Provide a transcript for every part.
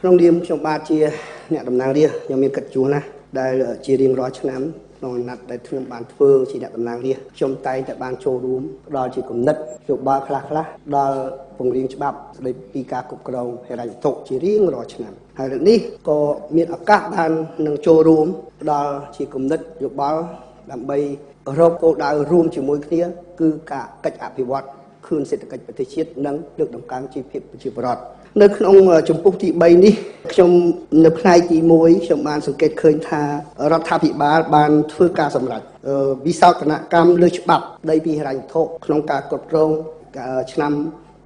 ក្នុងនាមខ្ញុំបាទជាអ្នកតំណាងរាស្ត្រខ្ញុំមានកិត្តិយសណាស់ដែលជារៀងរាល់ឆ្នាំក្នុងអាណត្តិដែលខ្ញុំបានធ្វើជាអ្នកតំណាងរាស្ត្រខ្ញុំតែងតែបានចូលរួមផ្ដល់ជាគំនិតយោបល់ខ្លះៗដល់ពង្រៀងច្បាប់ស្តីពីការគ្រប់គ្រងហិរញ្ញវត្ថុជារៀងរាល់ឆ្នាំហើយលើកនេះក៏មានឱកាសបាននឹងចូលរួមផ្ដល់ជាគំនិតយោបល់ដើម្បីរកគោលដៅរួមជាមួយគ្នាគឺការកិច្ចអភិវឌ្ឍខឿនសេដ្ឋកិច្ចប្រទេសជាតិនិងលើកតម្កើងជីវភាពប្រជាពលរដ្ឋនៅក្នុងចម្ពោះទី3នេះខ្ញុំនៅផ្នែកទី1ខ្ញុំបានសង្កេតឃើញថារដ្ឋាភិបាលបានធ្វើការសម្រេចវិសោធនកម្មលើច្បាប់ដីពីហិរញ្ញវត្ថុក្នុងការគ្រប់គ្រងឆ្នាំ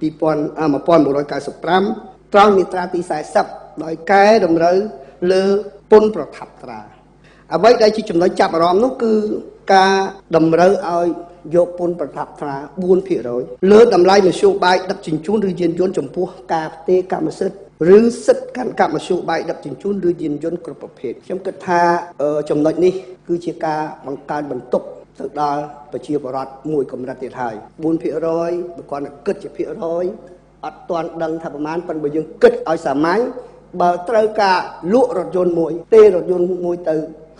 1995ត្រង់មាត្រាទី40ដោយកែតម្រូវលើពន្ធប្រថាប់ត្រាអ្វីដែលជាចំណុចចាប់អារម្មណ៍នោះគឺការតម្រូវឲ្យយកពន្ធប្រថាប់ត្រា 4% លើតម្លៃមធ្យោបាយដឹកជញ្ជូនឬយានយន្តចំពោះការផ្ទេរកម្មសិទ្ធិឬសិទ្ធិកាន់កាប់មធ្យោបាយដឹកជញ្ជូនឬយានយន្តគ្រប់ប្រភេទខ្ញុំគិតថាចំណុចនេះគឺជាការបង្កើនបន្ទុកទៅដល់ប្រជាពលរដ្ឋមួយកម្រិតទៀតហើយ 4% បើគាត់គិតជាភាគរយអត់ទាន់ដឹងថាប្រមាណប៉ុន្តែបើយើងគិតឲ្យសាមញ្ញបើត្រូវការលក់រថយន្តមួយទេរថយន្តមួយទៅ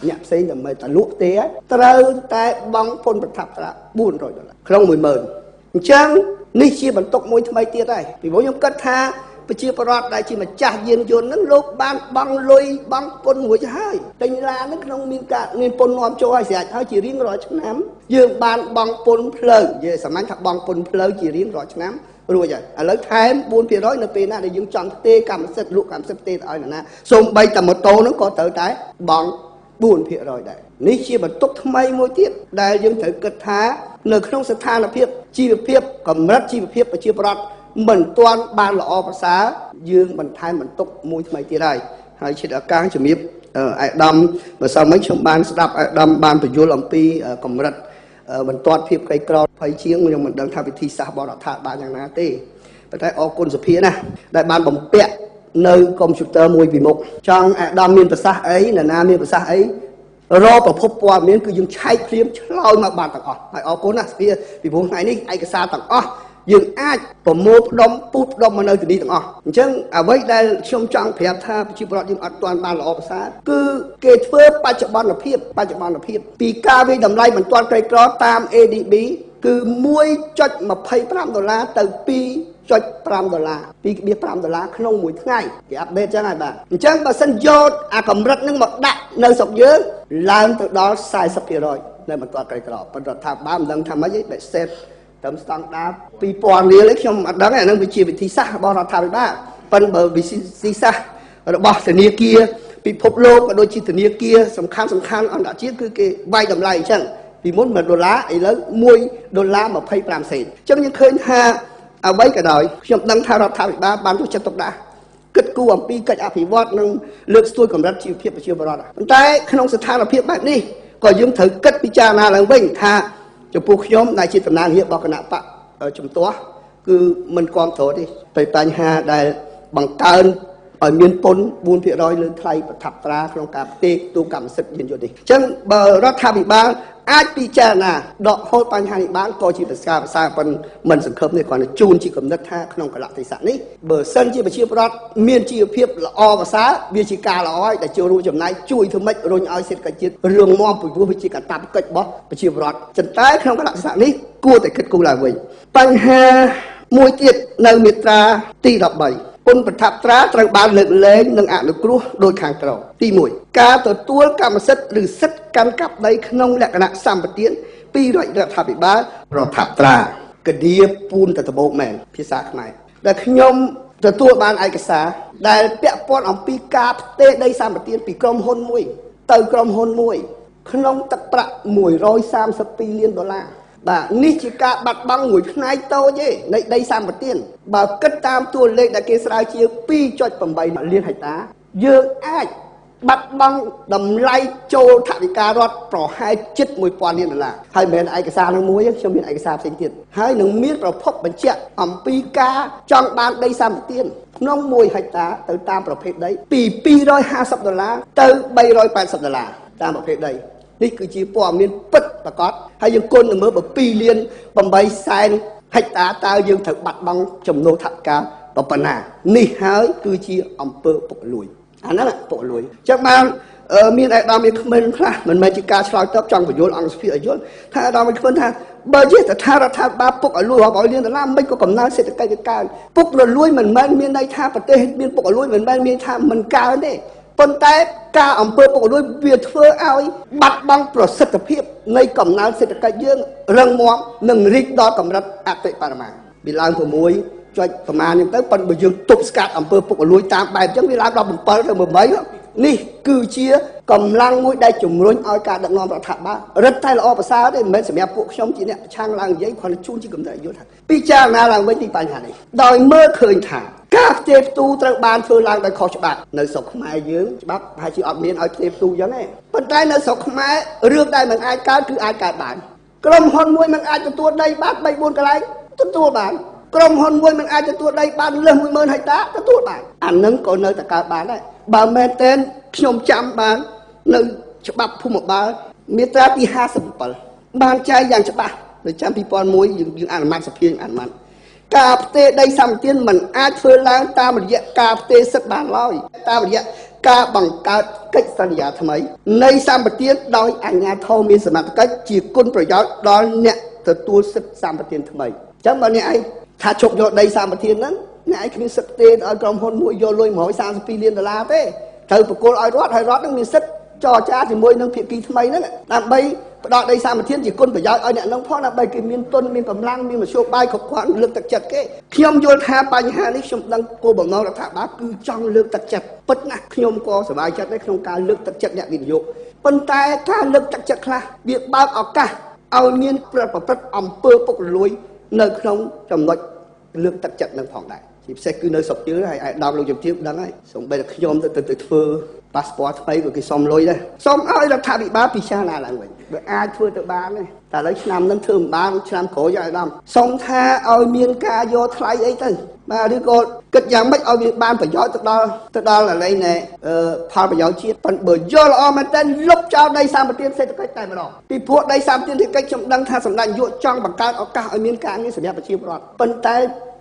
អ្នកផ្សេងដើម្បីតែលក់ទេត្រូវតែបង់ពន្ធប្រថាប់ត្រា $400 ក្នុង 10000 អញ្ចឹងនេះជាបន្ទុកមួយថ្មីទៀតហើយពីព្រោះខ្ញុំគិតថាប្រជាពលរដ្ឋដែលជាម្ចាស់យានយន្តហ្នឹងលោកបានបង់លុយបង់ពន្ធរួចហើយតែឡានហ្នឹងក្នុងមានពន្ធនាំចូលឲ្យស្រេចហើយជារៀងរាល់ឆ្នាំយើងបានបង់ពន្ធផ្លូវនិយាយសាមញ្ញថាបង់ពន្ធផ្លូវជារៀងរាល់ឆ្នាំរួចហើយឥឡូវថែម 4% នៅពេលណាដែលយើងចង់ផ្ទេរកម្មសិទ្ធិលក់កម្មសិទ្ធិផ្ទេរទៅឲ្យអ្នកណាសូម្បីតែម៉ូតូហ្នឹងក៏ត្រូវតែបង់ 4% ដែរនេះជាបន្ទុកថ្មីមួយទៀតដែលយើងត្រូវគិតថានៅក្នុងស្ថានភាពជីវភាពកម្រិតជីវភាពប្រជាពលរដ្ឋមិនទាន់បានល្អប្រសើរយើងបន្ថែមបន្ទុកមួយថ្មីទៀតហើយជាឱកាសជំរាបអាយដាមបើសិនមិនខ្ញុំបានស្ដាប់អាយដាមបានបញ្យល់អំពីកម្រិតបន្ទាត់ភាពក្រីក្រភ័យជាងខ្ញុំមិនដឹងថាវិធីសាស្ត្របរដ្ឋាភិបាលយ៉ាងណាទេប៉ុន្តែអរគុណសភាណាដែលបានបំពាក់នៅកុំព្យូទ័រមួយពីមុខចង់អាដាមមានប្រសាសន៍អីអ្នកណាមានប្រសាសន៍អីរកប្រភពព័ត៌មានគឺយើងឆែកភ្លាមឆ្លើយមកបានទាំងអស់ហើយអរគុណណាស់សភាពីព្រោះថ្ងៃនេះឯកសារទាំងអស់យើងអាចប្រមូលផ្ដុំពុះផ្ដុំមកនៅទីនេះទាំងអស់អញ្ចឹងអ្វីដែលខ្ញុំចង់ប្រាប់ថាប្រជាពលរដ្ឋយើងអត់ទាន់បានល្អប្រសើរគឺគេធ្វើបច្ចុប្បន្នភាពពីការវិតម្លៃបន្ទាន់ក្រីក្រតាម ADB គឺ $1.25 ទៅ$2.5 ក្នុងមួយថ្ងៃគេអាប់ដេតចឹងហើយបាទអញ្ចឹងបើសិនយកអាកម្រិតហ្នឹងមកដាក់នៅស្រុកយើងឡើងទៅដល់ 40% នៅបន្ទាត់ក្រីក្រប៉ុន្តែថាបើមិនដឹងថាម៉េចទេបែបសេតតាមស្តង់ដារ 2000 រៀលខ្ញុំអត់ដឹងអានឹងវាជាវិធីសាស្ត្ររបស់រដ្ឋាភិបាលប៉ុន្តែបើវិធីសាស្ត្ររបស់ធនាគារពិភពលោកក៏ដូចជាធនាគារសំខាន់អន្តរជាតិគឺគេវាយតម្លៃអញ្ចឹងពីមុន$1ឥឡូវ$1.25 សេនអញ្ចឹងយើងឃើញថាអ្វីក៏ដោយខ្ញុំដឹងថារដ្ឋាភិបាលបានយកចិត្តទុកដាក់គិតគូរអំពីកិច្ចអភិវឌ្ឍនិងលើកស្ទួយកម្រិតជីវភាពប្រជាពលរដ្ឋប៉ុន្តែក្នុងស្ថានភាពបែបនេះក៏យើងត្រូវគិតពិចារណាឡើងវិញថាចំពោះខ្ញុំដែលជាតំណាងរាស្ត្ររបស់គណៈបកជំទាស់គឺមិនគ្រប់គ្រងទេទៅបញ្ហាដែលបង្កើនឲ្យមានពន្ធ 4% លើថ្លៃប្រថាប់ត្រាក្នុងការផ្ទេរទូកម្មសិទ្ធិយានយន្តនេះអញ្ចឹងបើរដ្ឋាភិបាលអាចពិចារណាដកហូតបញ្ហានេះបានក៏ជាប្រសើរប៉ុន្តែមិនសង្ឃឹមទេគ្រាន់តែជូនជាគំនិតថាក្នុងកលៈទេសៈនេះបើសិនជាប្រជាពលរដ្ឋមានជីវភាពល្អប្រសើរវាជាការល្អហើយដែលចូលរួមចំណែកជួយធ្វើម៉េចរុញឲ្យសេដ្ឋកិច្ចជាតិរឿងមាំពីព្រោះវាជាកាតព្វកិច្ចរបស់ប្រជាពលរដ្ឋប៉ុន្តែក្នុងកលៈទេសៈនេះគួរតែគិតគូរឡើងវិញបញ្ហាមួយទៀតនៅមាត្រាទី13ពន្ធប្រថាប់ត្រាត្រូវបានលើកលែងនិងអនុគ្រោះដោយខាងក្រោមទី1ការទទួលកម្មសិទ្ធិឬសិទ្ធិកាន់កាប់ដីក្នុងលក្ខណៈសម្បទានពីរដ្ឋាភិបាលប្រថាប់ត្រាកឌៀពូនទៅដបោកមែនភាសាខ្មែរដែលខ្ញុំទទួលបានឯកសារដែលពាក់ព័ន្ធអំពីការផ្ទេរដីសម្បទានពីក្រុមហ៊ុនមួយទៅក្រុមហ៊ុនមួយក្នុងទឹកប្រាក់$132 លានបាទនេះជាការបាត់បង់មួយផ្នែកតូចទេនៃដីសម្បទានបើគិតតាមតួលេខដែលគេស្រាវជ្រាវ 2.8 លានហិកតាយើងអាចបាត់បង់តម្លៃចូលថវិការដ្ឋប្រហែលជិត$1000 លានហើយមិនមែនឯកសារនោះមួយខ្ញុំមានឯកសារផ្សេងទៀតហើយនឹងមានប្រភពបញ្ជាក់អំពីការចង់បានដីសម្បទានក្នុង1ហិកតាទៅតាមប្រភេទដីពី$250ទៅ$380តាមប្រភេទដីនេះគឺជាព័ត៌មានពិតប្រាកដហើយយើងគុណទៅមើលបើ2.8 លានហិកតាតើយើងត្រូវបាត់បង់ចំណូលថវិកា ប៉ុណ្ណានេះហើយគឺជាអំពើពុករលួយអាហ្នឹងពុករលួយចឹងបានមានអាដាមមានក្មេងខ្លះមិនមែនជាការឆ្លើយតបចង់បញ្យល់អង្គសភាឲ្យយល់ថាអាដាមមានក្មេងថាបើជាតថារដ្ឋាភិបាលពុករលួយរាប់រយលានដុល្លារមិនក៏កំណើនសេដ្ឋកិច្ចវាកើនពុករលួយមិនមែនមានន័យថាប្រទេសមានពុករលួយមិនមែនមានថាមិនកើនទេប៉ុន្តែការអំពើពុករលួយវាធ្វើឲ្យបាត់បង់ប្រសិទ្ធភាពនៃកំណើនសេដ្ឋកិច្ចយើងរឹងមាំនិងរីកដល់កម្រិតអតិបរមាវាឡើង6ចុចប្រមាណហ្នឹងទៅប៉ុន្តែបើយើងទប់ស្កាត់អំពើពុករលួយតាមបែបអញ្ចឹងវាឡើងដល់7ទៅ8នេះគឺជាកម្លាំងមួយដែលជំរុញឲ្យការដឹកនាំរដ្ឋាភិបាលរឹតតែល្អប្រសើរទេមិនមែនសម្រាប់ពួកខ្ញុំជាអ្នកប្រឆាំងឡើងនិយាយគ្រាន់តែជូនជាគំនិតយុទ្ធពិចារណាឡើងវិញពីបញ្ហានេះដោយមើលឃើញថាការផ្ទេរផ្ទូត្រូវបានធ្វើឡើងដោយខុសច្បាប់នៅស្រុកខ្មែរយើងច្បាប់ប្រហែលជាអត់មានឲ្យផ្ទេរផ្ទូអញ្ចឹងទេប៉ុន្តែនៅស្រុកខ្មែររឿងដែលមិនអាចកើតគឺអាចកើតបានក្រុមហ៊ុនមួយមិនអាចទទួលដីបាន 3-4 កន្លែងទទួលបានក្រុមហ៊ុនមួយមិនអាចទទួលដីបានលើស 10000 ហិកតាទទួលបានអានឹងក៏នៅតែកើតបានដែរបើមែនតែនខ្ញុំចាំបាននៅច្បាប់ភូមិបាលមាត្រាទី57បានចែងយ៉ាងច្បាស់នៅឆ្នាំ2001យើងអនុម័តសភាអនុម័តការផ្ទេរដីសម្បត្តិមិនអាចធ្វើឡើងតាមរយៈការផ្ទេរសិទ្ធិបានឡើយតាមរយៈការបង្កើតកិច្ចសន្យាថ្មីនៃសម្បត្តិដោយអាជ្ញាធរមានសមត្ថកិច្ចជាគុណប្រយោជន៍ដល់អ្នកទទួលសិទ្ធិសម្បត្តិថ្មីអញ្ចឹងបើអ្នកឯងថាជប់យកដីសម្បត្តិហ្នឹងអ្នកឯងគ្មានសិទ្ធិទេឲ្យក្រុមហ៊ុនមួយយកលុយ132លានដុល្លារទេត្រូវប្រគល់ឲ្យរដ្ឋហើយរដ្ឋនឹងមានសិទ្ធិចរចាជាមួយនឹងភាគីថ្មីហ្នឹងដើម្បីផ្ដល់ដីសម្បត្តិជាគុណប្រយោជន៍ឲ្យអ្នកនឹងផងដើម្បីគេមានទុនមានកម្លាំងមានមធ្យោបាយគ្រប់គ្រាន់លើកទឹកចិត្តគេខ្ញុំយល់ថាបញ្ហានេះខ្ញុំដឹងគោលបំណងរដ្ឋាភិបាលគឺចង់លើកទឹកចិត្តពិតណាស់ខ្ញុំក៏សប្បាយចិត្តដែរក្នុងការលើកទឹកចិត្តអ្នកវិនិយោគប៉ុន្តែការលើកទឹកចិត្តខ្លះវាបើកឱកាសឲ្យមានប្រព្រឹត្តអំពើពុករលួយនៅក្នុងចំណុចលើកទឹកចិត្តនឹងផងដែរជាពិសេសគឺនៅស្រុកជើហើយឯកឧត្តមលោកជំទាវដឹងហើយសូម្បីតែខ្ញុំទៅធ្វើប៉ាសពតថ្មីក៏គេសុំលុយដែរសុំឲ្យរដ្ឋាភិបាលពិចារណាឡើងវិញបើអាចធ្វើទៅបានទេតែឥឡូវឆ្នាំហ្នឹងធ្វើមិនបានឆ្នាំក្រោយឯកឧត្តមសុំថាឲ្យមានការយកថ្លៃអីទៅបាទឬក៏គិតយ៉ាងម៉េចឲ្យវាបានប្រយោជន៍ទៅដល់ឥឡូវណែផលប្រយោជន៍ជាតិប៉ុន្តែបើយកល្អមែនតើលុបចោលដីសម្បត្តិសេដ្ឋកិច្ចតែម្ដងពីព្រោះដីសម្បត្តិសេដ្ឋកិច្ចខ្ញុំដឹងថាសម្ដេចនាយកចង់បង្កើតឱកាសឲ្យមានការងារសម្រាប់ប្រជាពលរដ្ឋប៉ុន្តែ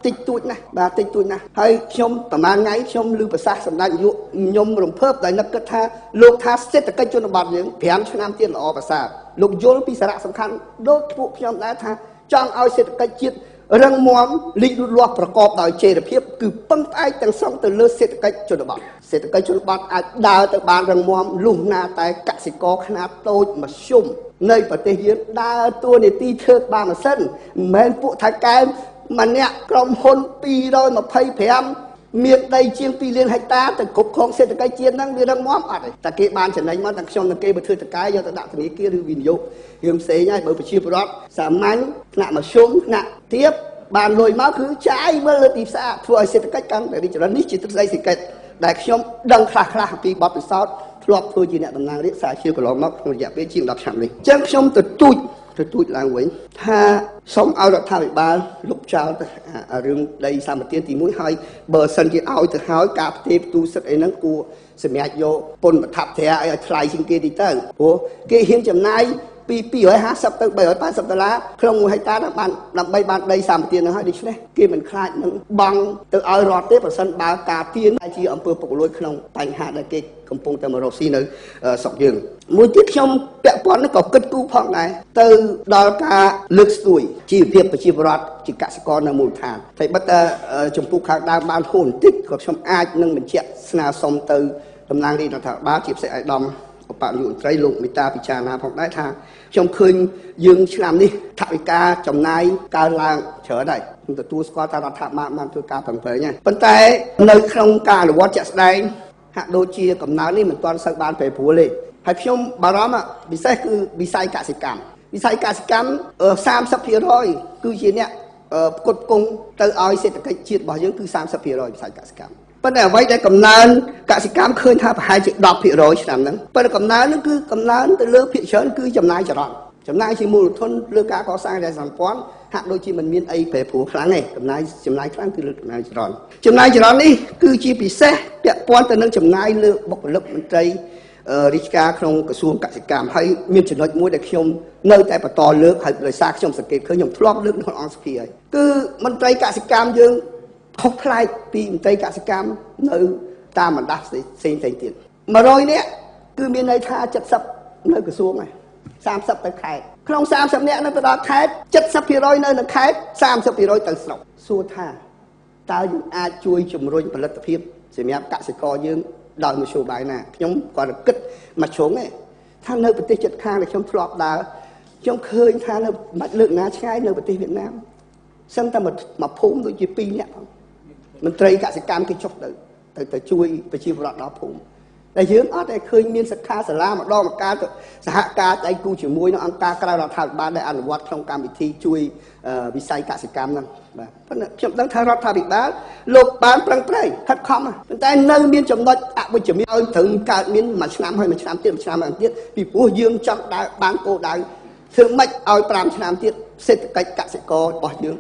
តិចតួចណាស់បាទតិចតួចណាស់ហើយខ្ញុំប្រហែលថ្ងៃខ្ញុំឮប្រសាសន៍សម្ដេចនាយកខ្ញុំរំភើបដែលនឹកគិតថាលោកថាសេដ្ឋកិច្ចជនបទយើង5ឆ្នាំទៀតល្អប្រសើរលោកយល់ពីសារៈសំខាន់ដូចពួកខ្ញុំដែរថាចង់ឲ្យសេដ្ឋកិច្ចជាតិរឹងមាំរីកលូតលាស់ប្រកបដោយចីរភាពគឺពឹងផ្អែកទាំងស្រុងទៅលើសេដ្ឋកិច្ចជនបទសេដ្ឋកិច្ចជនបទអាចដើរទៅបានរឹងមាំលុះណាតែកសិករខ្នាតតូចមធ្យមនៅប្រទេសយើងដើរតួនាទីធ្វើបានម៉ាស៊ីនមិនមែនពួកថៃកែម្នាក់ក្រុមហ៊ុន225មានដីជាង2លានហិកតាទៅគ្រប់គ្រងសេដ្ឋកិច្ចជាតិហ្នឹងវារឹងមាំអត់ទេតែគេបានចំណេញមកតែខ្ញុំនឹងគេបើធ្វើតកាយយកទៅដាក់ធនាគារឬវិនិយោគរឿងផ្សេងហើយបើប្រជាពលរដ្ឋសាមញ្ញថ្នាក់មធ្យមថ្នាក់ទាបបានលុយមកគឺចាយវិលលើទីផ្សារធ្វើឲ្យសេដ្ឋកិច្ចកាន់តែរីកចម្រើននេះជាទ្រឹស្ដីសេដ្ឋកិច្ចដែលខ្ញុំដឹងខ្លះៗពីបទពិសោធន៍ធ្លាប់ធ្វើជាអ្នកតំណាងរាស្ត្រ40កន្លងមកក្នុងរយៈពេលជាង10ឆ្នាំនេះអញ្ចឹងខ្ញុំទទូចឡើងវិញថាសូមឲ្យរដ្ឋាភិបាលលុបចោលទៅរឿងដីសម្បត្តិទី1ហើយបើសិនជាឲ្យទៅហើយការផ្ទេរផ្ទូសិទ្ធអីហ្នឹងគួរសម្រាប់យកពន្ធប្រថាប់ត្រាឲ្យថ្លៃជាងគេតិចទៅព្រោះគេហ៊ានចំណាយពី250ទៅ380ដុល្លារក្នុង1ហិកតាដើម្បីបានដីសម្បត្តិហ្នឹងហើយដូច្នេះគេមិនខ្លាចនឹងបង់ទៅឲ្យរដ្ឋទេប្រសិនបើការទាញជាអំពើពុករលួយក្នុងបញ្ហាដែលគេកំពុងតែមករកស៊ីនៅស្រុកយើងមួយទៀតខ្ញុំពាក់ព័ន្ធនឹងក៏គិតគូរផងដែរទៅដល់ការលើកស្ទួយជីវភាពប្រជាពលរដ្ឋជាកសិករនៅមូលដ្ឋានតែបើតែចំពោះខាងដើមបានហួសបន្តិចក៏ខ្ញុំអាចនឹងបញ្ជាក់ស្នើសុំទៅតំណាងរាជរដ្ឋាភិបាលជាពិសេសឯកឧត្តមឧបនាយករដ្ឋមន្ត្រីលោកមេតាពិចារណាផងដែរថាខ្ញុំឃើញយើងឆ្នាំនេះថវិកាចំណាយកើនឡើងច្រើនដែរខ្ញុំទទួលស្គាល់ថារដ្ឋាភិបាលបានធ្វើការប្រឹងប្រែងហើយប៉ុន្តែនៅក្នុងការអនុវត្តជាក់ស្ដែងហាក់ដូចជាកំណើននេះមិនទាន់សូវបានប្រែប្រួលទេហើយខ្ញុំបារម្ភពិសេសគឺវិស័យកសិកម្ម30% គឺជាអ្នកផ្គត់ផ្គង់ទៅឲ្យសេដ្ឋកិច្ចជាតិរបស់យើងគឺ30% វិស័យកសិកម្មប៉ុន្តែអ្វីដែលកំណើនកសិកម្មឃើញថាប្រហែលជា10% ឆ្នាំហ្នឹងប៉ុន្តែកំណើនហ្នឹងគឺកំណើនទៅលើភាគច្រើនគឺចំណាយចរន្តចំណាយជាមូលធនលើការកសាងរចនាសម្ព័ន្ធហាក់ដូចជាមិនមានអីប្រែប្រួលខ្លាំងទេចំណាយខ្លាំងគឺលើចំណាយចរន្តនេះគឺជាពិសេសពាក់ព័ន្ធទៅនឹងចំណាយលើបុគ្គលិកមន្ត្រីរាជការក្នុងក្រសួងកសិកម្មហើយមានចំណុចមួយដែលខ្ញុំនៅតែបន្តលើកហើយដោយសារខ្ញុំសង្កេតឃើញខ្ញុំធ្លាប់លើកក្នុងអង្គសភាហើយគឺមន្ត្រីកសិកម្មយើង ខុសប្លែកពីមន្ត្រីកសិកម្មនៅតាមបណ្ដាផ្សេងទៀត100នាក់គឺមានន័យថា70នៅក្រសួងហើយ30ទៅខេត្តក្នុង30នាក់នៅទៅដល់ខេត្ត70%នៅខេត្ត30%ទៅស្រុកសួរថាតើយើងអាចជួយជំរុញផលិតភាពសម្រាប់កសិករយើងដោយមធ្យោបាយណាខ្ញុំគាត់គិតមកជ្រុងឯងថានៅប្រទេសជិតខាងដែលខ្ញុំធ្លាប់ដើរខ្ញុំឃើញថានៅមិនលើកណាឆ្ងាយនៅប្រទេសវៀតណាមសឹងតែមកភូមិដូចជា2នាក់ផងមន្ត្រីកសិកម្មគេចុះទៅជួយប្រជាពលរដ្ឋដល់ភូមិតែយើងអត់តែឃើញមានសិក្ខាសាលាម្ដងម្កាលទៅសហការដៃគូជាមួយនឹងអង្គការក្រៅរដ្ឋាភិបាលដែលអនុវត្តក្នុងកម្មវិធីជួយវិស័យកសិកម្មហ្នឹងបាទប៉ុន្តែខ្ញុំដឹងថារដ្ឋាភិបាលលោកបានប្រឹងប្រែងខិតខំប៉ុន្តែនៅមានចំណុចអវិជ្ជមានឲ្យត្រូវកើតមានមួយឆ្នាំហើយមួយឆ្នាំទៀតពីព្រោះយើងចង់ដើរបានគោលដៅធ្វើម៉េចឲ្យ5ឆ្នាំទៀតសេដ្ឋកិច្ចកសិកររបស់យើង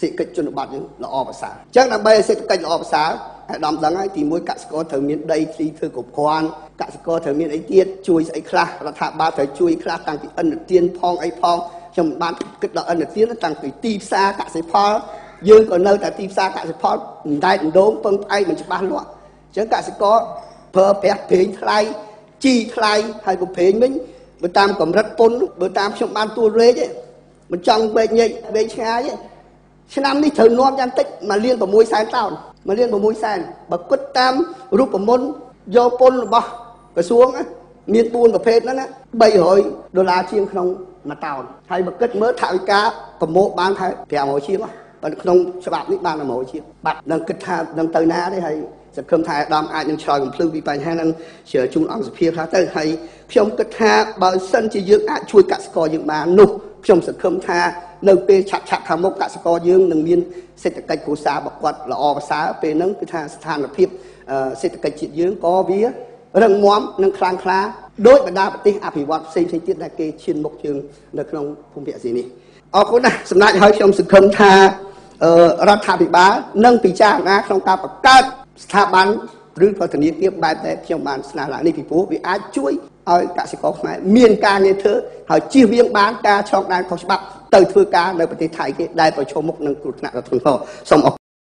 សេដ្ឋកិច្ចជនបទយើងល្អប្រសើរអញ្ចឹងដើម្បីឲ្យសេដ្ឋកិច្ចល្អប្រសើរអាដាមដឹងហើយទី1កសិករត្រូវមានដីធ្លីធ្វើគ្រប់គ្រាន់កសិករត្រូវមានអីទៀតជួយស្អីខ្លះរដ្ឋាភិបាលត្រូវជួយខ្លះតាំងពីឥណទានផងអីផងខ្ញុំបានគិតដល់ឥណទានតាំងពីទីផ្សារកសិផលយើងក៏នៅតែទីផ្សារកសិផលមិនដែកដងពឹងផ្អែកមិនច្បាស់លាស់អញ្ចឹងកសិករប្រើប្រាស់ប្រេងថ្លៃជីថ្លៃហើយក៏ប្រេងវិញបើតាមកម្រិតពុនបើតាមខ្ញុំបានទួលលេខឯងមិនចង់វែកញែកវែងឆ្ងាយឯងឆ្នាំនេះត្រូវនាំយ៉ាងតិច1.6 លានតោន1.6 លានបើគិតតាមរូបមន្តយកពុនរបស់ក្រសួងមាន4ប្រភេទហ្នឹងណា$300ជាងក្នុង1តោនហើយបើគិតមើលថវិកាប្រមូលបានថា500ជាងបើក្នុងច្បាប់នេះបាន100ជាងបាត់នឹងគិតថានឹងទៅណាទេហើយសង្ឃឹមថាអាដាមអាចនឹងឆ្លើយបំភ្លឺពីបញ្ហាហ្នឹងជូនអង្គសភាថាទៅហើយខ្ញុំគិតថាបើសិនជាយើងអាចជួយកសិករយើងបាននោះខ្ញុំសង្ឃឹមថានៅពេលឆាប់ខាងមុខកសិករយើងនឹងមានសេដ្ឋកិច្ចគ្រួសារបកគាត់ល្អប្រសើរពេលហ្នឹងគឺថាស្ថានភាពសេដ្ឋកិច្ចជាតិយើងក៏វារឹងមាំនិងខ្លាំងក្លាដោយបណ្ដាប្រទេសអភិវឌ្ឍផ្សេងទៀតដែលគេឈានមុខយើងនៅក្នុងភូមិភាគអាស៊ីនេះអរគុណណាស់សម្ដេចហើយខ្ញុំសង្ឃឹមថារដ្ឋាភិបាលនឹងពិចារណាក្នុងការបង្កើតស្ថាប័នឬក៏ធនាគារបែបដែលខ្ញុំបានស្នើឡើងនេះពីព្រោះវាអាចជួយឲ្យកសិករខ្មែរមានការងារធ្វើហើយជៀសវាងបានការឆ្លងដែនខុសច្បាប់ទៅធ្វើការនៅប្រទេសថៃគេដែលប្រឈមមុខនឹងគ្រោះថ្នាក់ដ៏ធ្ងន់ធ្ងរសូមអរគុណ